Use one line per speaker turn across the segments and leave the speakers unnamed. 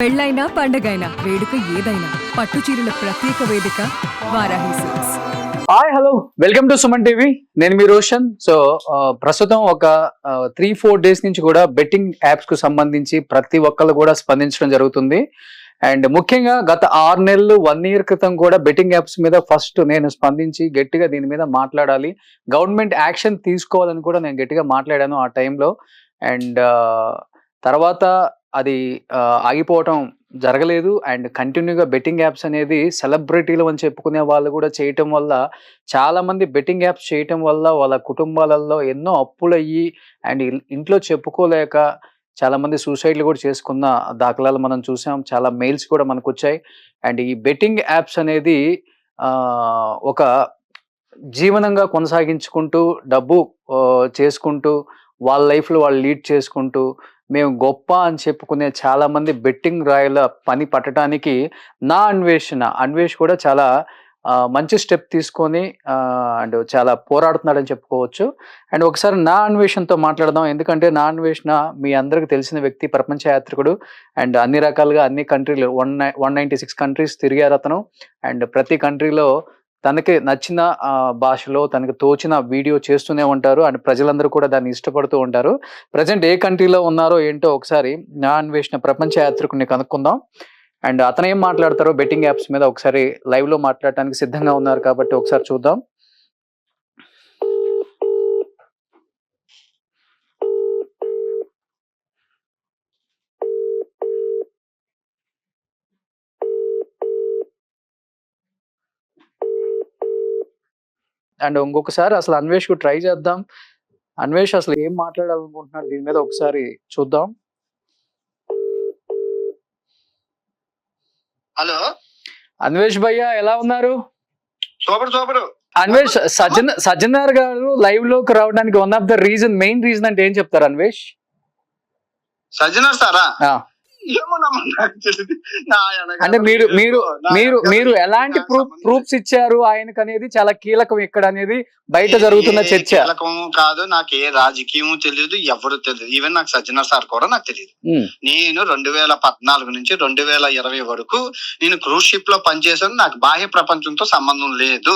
పెళ్ళైనా పండగైనా వేడుక ఏదైనా పట్టు చీరల ప్రత్యేక వేదిక Varahi silks.
Hi hello welcome to Suman TV. నేను మీ రోషన్. సో ప్రస్తుతం ఒక 3-4 డేస్ నుంచి కూడా బెట్టింగ్ యాప్స్ కు సంబంధించి ప్రతి ఒక్కళ్ళు కూడా స్పందించడం జరుగుతుంది. అండ్ ముఖ్యంగా గత 6 నెలలు 1 year క్రితం కూడా బెట్టింగ్ యాప్స్ మీద ఫస్ట్ నేను స్పందించి గట్టిగా దీని మీద మాట్లాడాలి, గవర్నమెంట్ యాక్షన్ తీసుకోవాలని కూడా నేను గట్టిగా మాట్లాడాను ఆ టైంలో. అండ్ తర్వాత అది ఆగిపోవటం జరగలేదు. అండ్ కంటిన్యూగా బెట్టింగ్ యాప్స్ అనేది సెలబ్రిటీలు అని చెప్పుకునే వాళ్ళు కూడా చేయటం వల్ల, చాలా మంది బెట్టింగ్ యాప్స్ చేయటం వల్ల వాళ్ళ కుటుంబాలలో ఎన్నో అప్పులయ్యి అండ్ ఇంట్లో చెప్పుకోలేక చాలా మంది సూసైడ్లు కూడా చేసుకున్న దాఖలాలు మనం చూసాం. చాలా మెయిల్స్ కూడా మనకు వచ్చాయి. అండ్ ఈ బెట్టింగ్ యాప్స్ అనేది ఒక జీవనంగా కొనసాగించుకుంటూ డబ్బు చేసుకుంటూ వాళ్ళ లైఫ్లో వాళ్ళు లీడ్ చేసుకుంటూ మేము గొప్ప అని చెప్పుకునే చాలా మంది బెట్టింగ్ రాయల పని పట్టడానికి అన్వేష్ కూడా చాలా మంచి స్టెప్ తీసుకొని అండ్ చాలా పోరాడుతున్నాడని చెప్పుకోవచ్చు. అండ్ ఒకసారి నా అన్వేషణతో మాట్లాడదాం. ఎందుకంటే నా అన్వేషణ మీ అందరికి తెలిసిన వ్యక్తి, ప్రపంచ యాత్రికుడు. అండ్ అన్ని రకాలుగా అన్ని కంట్రీలు 196 కంట్రీస్ తిరిగారు అతను. అండ్ ప్రతి కంట్రీలో తనకి నచ్చిన భాషలో తనకు తోచిన వీడియో చేస్తూనే ఉంటారు. అండ్ ప్రజలందరూ కూడా దాన్ని ఇష్టపడుతూ ఉంటారు. ప్రజెంట్ ఏ కంట్రీలో ఉన్నారో ఏంటో ఒకసారి నా అన్వేషణ ప్రపంచ యాత్రికుడిని కనుక్కుందాం. అండ్ అతను ఏం మాట్లాడతారో బెట్టింగ్ యాప్స్ మీద ఒకసారి లైవ్ లో మాట్లాడటానికి సిద్ధంగా ఉన్నారు కాబట్టి ఒకసారి చూద్దాం. అండ్ ఇంకొకసారి అసలు అన్వేష్ కు ట్రై చేద్దాం. అన్వేష్ అసలు ఏం మాట్లాడాలనుకుంటున్నాడు దీని మీద ఒకసారి చూద్దాం.
హలో
అన్వేష్ భయ్య ఎలా ఉన్నారు?
సూపర్.
అన్వేష్, సజ్జనార్ గారు లైవ్ లోకి రావడానికి one of the main reason అంటే ఏం చెప్తారు అన్వేష్?
సజ్జనార్ సారా?
అంటే మీరు ఎలాంటి ప్రూఫ్స్ ఇచ్చారు ఆయనకు అనేది చాలా కీలకం ఇక్కడ అనేది బయట జరుగుతున్న చర్చ.
కీలకం కాదు, నాకు ఏ రాజకీయం తెలియదు, ఎవరు తెలియదు. ఈవెన్ నాకు సజ్జనార్ సార్ కూడా నాకు తెలియదు. నేను 2014 నుంచి 2020 వరకు నేను క్రూజ్ షిప్ లో పనిచేశాను. నాకు బాహ్య ప్రపంచంతో సంబంధం లేదు.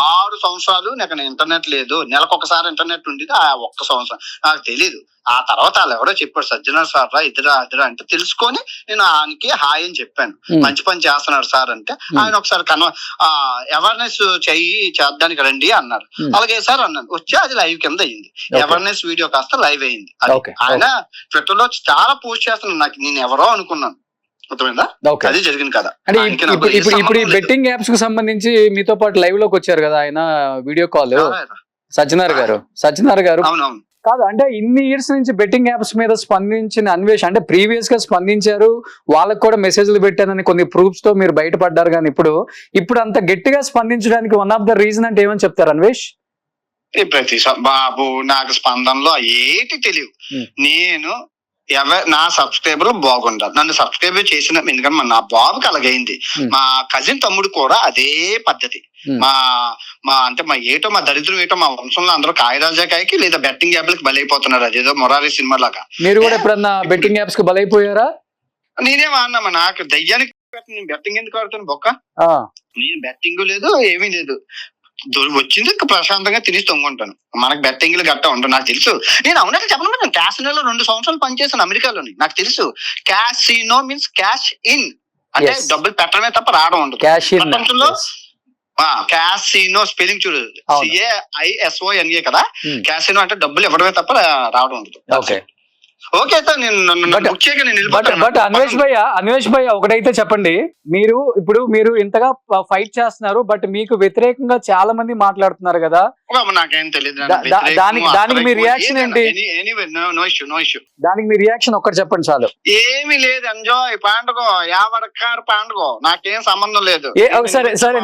6 సంవత్సరాలు నాకు ఇంటర్నెట్ లేదు. నెలకొకసారి ఇంటర్నెట్ ఉండేది. ఆ 1 సంవత్సరం నాకు తెలీదు. ఆ తర్వాత వాళ్ళు ఎవరో చెప్పారు సజ్జనార్ సార్ రా ఇద్దరా అంటే తెలుసుకొని నేను ఆయనకి హాయ్ అని చెప్పాను. మంచి పని చేస్తున్నాడు సార్ అంటే ఆయన ఒకసారి అవేర్నెస్ చేద్దానికి రండి అన్నారు. అలాగే సార్ అన్నాను. వచ్చి అది లైవ్ కింద అయింది. అవేర్నెస్ వీడియో కాస్త లైవ్ అయింది. ఆయన ట్విట్టర్ లో చాలా పోస్ట్ చేస్తున్నాను. నాకు నేను ఎవరో అనుకున్నాను. అది జరిగింది కదా.
ఇప్పుడు ఈ బెట్టింగ్ యాప్స్ కు సంబంధించి మీతో పాటు లైవ్ లోకి వచ్చారు కదా ఆయన వీడియో కాల్, సజ్జనార్ గారు.
అవునవును.
కాదు అంటే ఇన్ని ఇయర్స్ నుంచి బెట్టింగ్ యాప్స్ మీద స్పందించిన అన్వేష్ అంటే ప్రీవియస్ గా స్పందించారు, వాళ్ళకు కూడా మెసేజ్లు పెట్టానని కొన్ని ప్రూఫ్స్ తో మీరు బయటపడ్డారు. కానీ ఇప్పుడు అంత గట్టిగా స్పందించడానికి వన్ ఆఫ్ ద రీజన్ అంటే ఏమని చెప్తారు అన్వేష్?
ప్రతి బాబు నాకు స్పందనలో ఏటి తెలియదు. నేను నా సబ్స్క్రైబర్ బాగుండాలి, నన్ను సబ్స్క్రైబ్ చేసిన, ఎందుకంటే నా బాబుకి అలాగైంది. మా కజిన్ తమ్ముడు కూడా అదే పద్ధతి. మా దరిద్రం ఏటో మా వంశంలో అందరూ కాయరాజాకాయకి లేదా బెట్టింగ్ యాప్లకి బలైపోతున్నారు. అదేదో మొరారి సినిమా లాగా.
మీరు కూడా ఎప్పుడన్నా బెట్టింగ్ యాప్స్ కి బలైపోయారా?
నేనేమో అన్నామా, నాకు దయ్యానికి బెట్టింగ్ ఎందుకు ఆడుతాను బొక్క. నేను బెట్టింగ్ లేదు, ఏమీ లేదు. వచ్చింది ప్రశాంతంగా తిని తొంగుంటాను. మనకు బెట్టింగ్లు గట్టా ఉండవు. నాకు తెలుసు. నేను అవునంటే చెప్పను, క్యాసినోలో 2 సంవత్సరాలు పనిచేశాను అమెరికాలోని. నాకు తెలుసు క్యాసినో మీన్స్ క్యాష్ ఇన్ అంటే డబ్బులు పెట్టడమే తప్ప రావడం ఉండదు. ప్రపంచంలో క్యాసినో స్పెల్లింగ్ చూడదు, CAISONA కదా. క్యాసినో అంటే డబ్బులు ఇవ్వడమే తప్ప రావడం ఉండదు. ఓకే సార్,
బట్ అన్వేష్ భయ్య ఒకటైతే చెప్పండి, మీరు ఇంతగా ఫైట్ చేస్తున్నారు, బట్ మీకు వ్యతిరేకంగా చాలా మంది మాట్లాడుతున్నారు కదా.
నాకేం తెలియదు.
దానికి మీ రియాక్షన్ ఏంటి? దానికి మీ రియాక్షన్ ఒక్కటి చెప్పండి చాలు.
ఏమీ లేదు, ఎంజాయ్ పండుగ, యావడకారు పండుగ, నాకేం సంబంధం లేదు.
సరే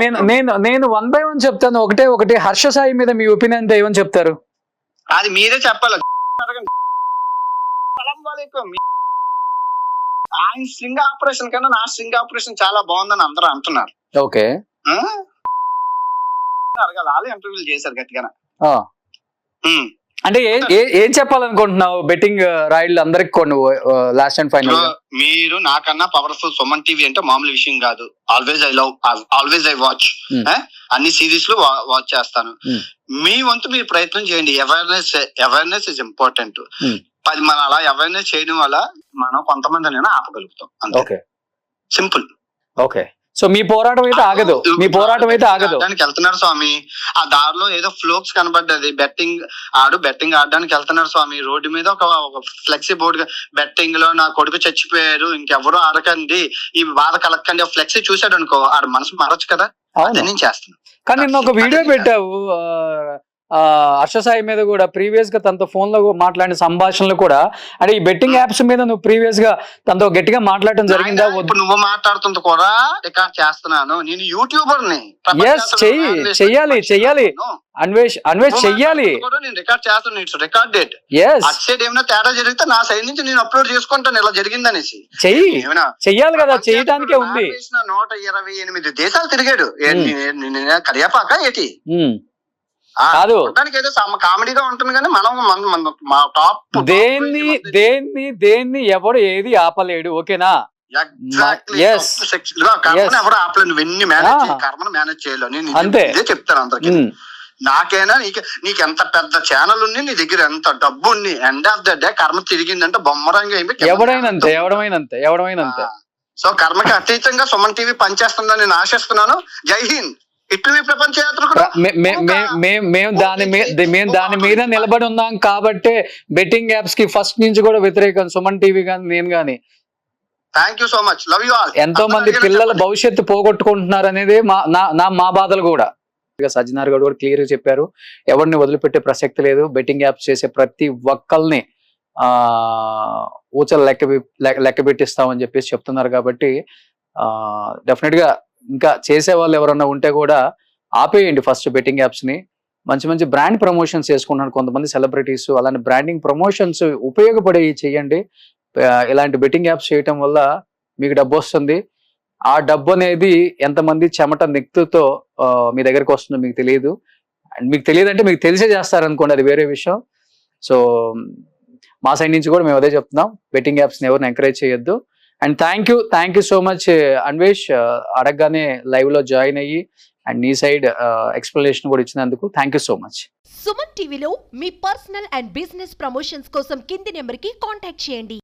నేను 1 by 1 చెప్తాను. ఒకటి హర్ష సాయి మీద మీ ఒపీనియన్ ఏమని చెప్తారు?
అది మీరే చెప్పాలి. ఆయన స్ట్రింగ్ ఆపరేషన్ కన్నా నా స్ట్రింగ్ ఆపరేషన్ చాలా బాగుందని అందరూ అంటున్నారు.
ఓకే,
అడగాలి. వాళ్ళు ఇంటర్వ్యూలు చేశారు గట్టిగా.
అంటే ఏం చెప్పాలనుకుంటున్నావు బెట్టింగ్ రాయిళ్ళు అందరికి కొన్ని లాస్ట్ అండ్ ఫైనల్
మీరు నాకన్నా పవర్ఫుల్ సుమన్ టీవీ అంటే మామూలు విషయం కాదు. Always I watch. అన్ని సిరీస్ లో వాచ్ చేస్తాను. మీ వంతు మీరు ప్రయత్నం చేయండి. Awareness is important. 10 మనం అలా అవేర్నెస్ చేయడం వల్ల మనం కొంతమంది ఆపగలుగుతాం. అంతే, సింపుల్.
ఓకే, సో మీ పోరాటం అయితే ఆగదు, మీ పోరాటం అయితే ఆగదు.
ఆడడానికి వెళ్తున్నాడు స్వామి, ఆ దారిలో ఏదో ఫ్లోక్స్ కనబడ్డది, బెట్టింగ్ ఆడడానికి వెళ్తున్నాడు స్వామి. రోడ్డు మీద ఒక ఫ్లెక్సీ బోర్డు, బెట్టింగ్ లో నా కొడుకు చచ్చిపోయారు, ఇంకెవరూ ఆడకండి, ఈ బాధ కలక్కండి, ఆ ఫ్లెక్సీ చూసాడు అనుకో, ఆడ మనసు మారచ్చు కదా. అదే నేను చేస్తాను.
కానీ నిన్న ఒక వీడియో పెట్టావు హర్ష సాయి మీద కూడా, ప్రీవియస్ గా తనతో ఫోన్ లో మాట్లాడిన సంభాషణలు కూడా, అంటే ఈ బెట్టింగ్ యాప్స్ మీద నువ్వు ప్రీవియస్ గా తనతో గట్టిగా మాట్లాడటం జరిగిందా?
ఇప్పుడు నువ్వు మాట్లాడుతుంది కూడా రికార్డ్ చేస్తున్నాను. నేను యూట్యూబర్ ని.
చెయ్యాలి అన్వేష్ చెయ్యాలి.
నేను రికార్డ్ చేస్తాను. It's recorded. అట్ సైడ్ ఏమైనా తేడా జరిగితే నా సైడ్ నుంచి నేను అప్లోడ్ చేసుకుంటాను, ఇలా జరిగిందనేసి.
చెయ్యాలి కదా, చేయటానికే ఉంది.
128 దేశాలు తిరిగాడు. కరియాపాక ఏటి
కాదు,
ఏదో కామెడీగా ఉంటుంది కానీ మనం మా టాప్
దేన్ని ఎవడు ఏది ఆపలేడు. ఓకేనా?
ఎవరు ఆపలేడు. నువ్వెన్ని కర్మను మేనేజ్ చేయలేవు. నేను ఇదే చెప్తాను అందరికి. నాకైనా నీకు ఎంత పెద్ద ఛానల్ ఉంది, నీ దగ్గర ఎంత డబ్బు ఉంది, ఎండ్ ఆఫ్ ద డే కర్మ తిరిగిందంటే బొమ్మరంగా
ఎవడమైనంతే.
సో కర్మకి అతీతంగా సుమన్ టీవీ పనిచేస్తుందని నేను ఆశిస్తున్నాను. జై హింద్. ఇట్లు ప్రపంచ యాత్ర
మేము దాని మీద నిలబడి ఉన్నాం కాబట్టి బెట్టింగ్ యాప్స్ కి ఫస్ట్ నుంచి కూడా వ్యతిరేకం. సుమన్ టీవీ కానీ నేను కానీ.
Thank you so much. Love you all.
ఎంతో మంది పిల్లల భవిష్యత్తు పోగొట్టుకుంటున్నారు అనేది మా బాధలు కూడా. సజ్జనార్ గారు కూడా క్లియర్ గా చెప్పారు, ఎవరిని వదిలిపెట్టే ప్రసక్తి లేదు. బెట్టింగ్ యాప్స్ చేసే ప్రతి ఒక్కల్ని ఊచలు లెక్క పెట్టిస్తామని చెప్పేసి చెప్తున్నారు. కాబట్టి డెఫినెట్ గా ఇంకా చేసే వాళ్ళు ఎవరన్నా ఉంటే కూడా ఆపేయండి ఫస్ట్ బెట్టింగ్ యాప్స్ ని. మంచి బ్రాండ్ ప్రమోషన్స్ చేసుకుంటున్నారు కొంతమంది సెలబ్రిటీస్. అలాంటి బ్రాండింగ్ ప్రమోషన్స్ ఉపయోగపడే చేయండి. ఇలాంటి బెట్టింగ్ యాప్స్ చేయటం వల్ల మీకు డబ్బు వస్తుంది. ఆ డబ్బు అనేది ఎంతమంది చెమట నెక్తుతో మీ దగ్గరికి వస్తుందో మీకు తెలియదు. మీకు తెలియదు అంటే మీకు తెలిసే చేస్తారనుకోండి, అది వేరే విషయం. సో మా సైడ్ నుంచి కూడా మేము అదే చెప్తున్నాం, బెట్టింగ్ యాప్స్ని ఎవరిని ఎంకరేజ్ చేయొద్దు. And thank you so much Anvesh, అడగగానే లైవ్ లో జాయిన్ అయ్యి అండ్ నీ సైడ్ ఎక్స్ప్లెనేషన్ కూడా ఇచ్చినందుకు thank you so much.
Suman టీవీలో మీ పర్సనల్ అండ్ బిజినెస్ ప్రమోషన్స్ కోసం కింది నెంబర్కి కాంటాక్ట్ చేయండి.